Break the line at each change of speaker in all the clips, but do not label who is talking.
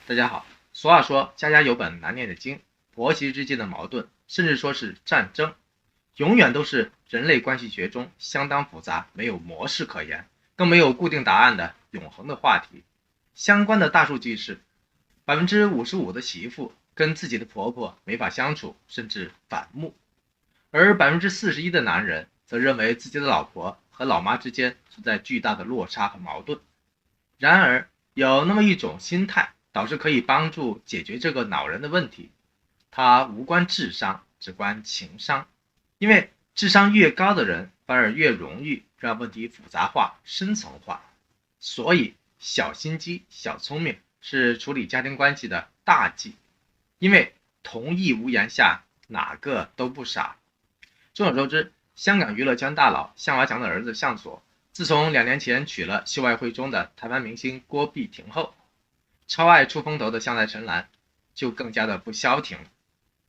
大家好，俗话说家家有本难念的经，婆媳之间的矛盾，甚至说是战争，永远都是人类关系学中相当复杂，没有模式可言，更没有固定答案的永恒的话题。相关的大数据是55%的媳妇跟自己的婆婆没法相处，甚至反目，而41%的男人则认为自己的老婆和老妈之间存在巨大的落差和矛盾。然而有那么一种心态导致可以帮助解决这个恼人的问题，它无关智商，只关情商。因为智商越高的人反而越容易让问题复杂化深层化，所以小心机小聪明是处理家庭关系的大忌。因为同一屋檐下哪个都不傻。众所周知，香港娱乐圈大佬向华强的儿子向佐自从2年前娶了秀外慧中的台湾明星郭碧婷后，超爱出风头的向太陈岚就更加的不消停了。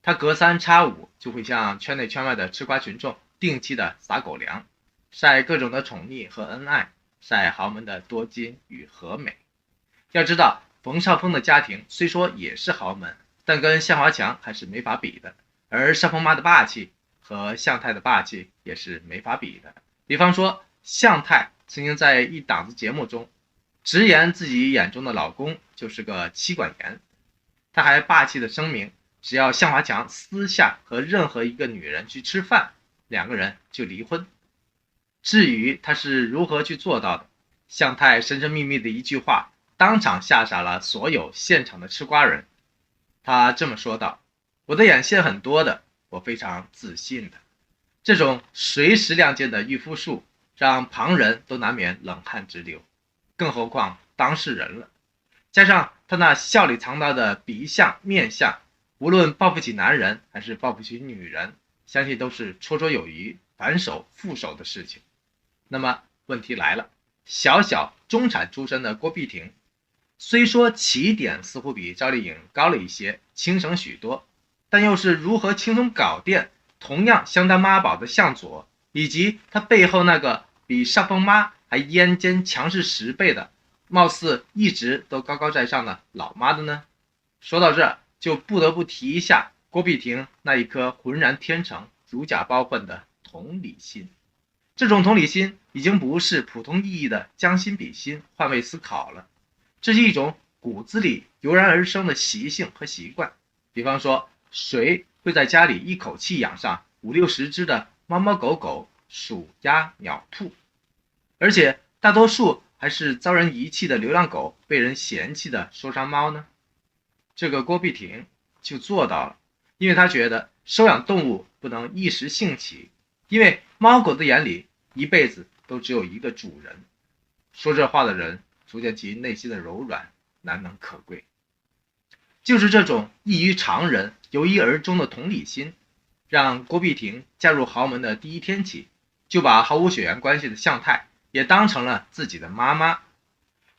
他隔三差五就会向圈内圈外的吃瓜群众定期的撒狗粮，晒各种的宠溺和恩爱，晒豪门的多金与和美。要知道，冯绍峰的家庭虽说也是豪门，但跟向华强还是没法比的，而少峰妈的霸气和向太的霸气也是没法比的。比方说，向太曾经在一档子节目中直言自己眼中的老公就是个妻管严，他还霸气的声明，只要向华强私下和任何一个女人去吃饭，两个人就离婚。至于他是如何去做到的，向太神神秘秘的一句话当场吓傻了所有现场的吃瓜人。他这么说道：我的眼线很多的，我非常自信的。这种随时亮剑的御夫术让旁人都难免冷汗直流，更何况当事人了。加上他那笑里藏刀的鼻相面相，无论报复起男人还是报复起女人，相信都是绰绰有余，反手覆手的事情。那么问题来了，小小中产出身的郭碧婷，虽说起点似乎比赵丽颖高了一些，轻省许多，但又是如何轻松搞定同样相当妈宝的向佐，以及他背后那个比少峰妈还烟尖强势10倍的，貌似一直都高高在上的老妈的呢？说到这，就不得不提一下郭碧婷那一颗浑然天成、如假包换的同理心。这种同理心已经不是普通意义的将心比心、换位思考了，这是一种骨子里油然而生的习性和习惯。比方说，谁会在家里一口气养上50-60只的猫猫狗狗、鼠鸭鸟兔？而且大多数还是遭人遗弃的流浪狗，被人嫌弃的受伤猫呢？这个郭碧婷就做到了，因为他觉得收养动物不能一时兴起，因为猫狗的眼里一辈子都只有一个主人。说这话的人足见其内心的柔软难能可贵。就是这种异于常人、由一而终的同理心，让郭碧婷嫁入豪门的第一天起，就把毫无血缘关系的向太也当成了自己的妈妈。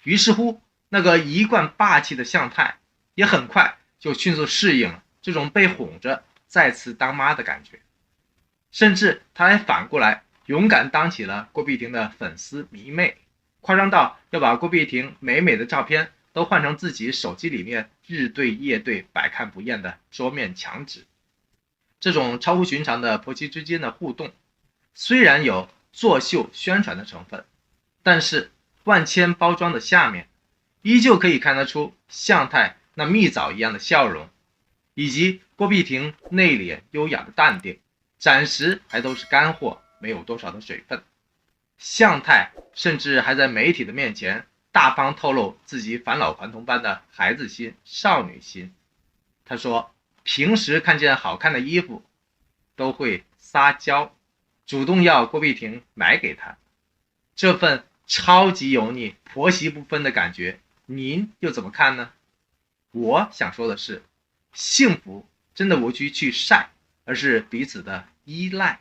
于是乎，那个一贯霸气的向太也很快就迅速适应了这种被哄着再次当妈的感觉，甚至他还反过来勇敢当起了郭碧婷的粉丝迷妹，夸张到要把郭碧婷美美的照片都换成自己手机里面日对夜对百看不厌的桌面墙纸。这种超乎寻常的婆媳之间的互动，虽然有作秀宣传的成分，但是万千包装的下面，依旧可以看得出向太那蜜枣一样的笑容，以及郭碧婷内敛优雅的淡定，暂时还都是干货，没有多少的水分。向太甚至还在媒体的面前大方透露自己返老还童般的孩子心、少女心。他说，平时看见好看的衣服都会撒娇，主动要郭碧婷买给他。这份超级油腻、婆媳不分的感觉，您又怎么看呢？我想说的是，幸福真的无需去晒，而是彼此的依赖。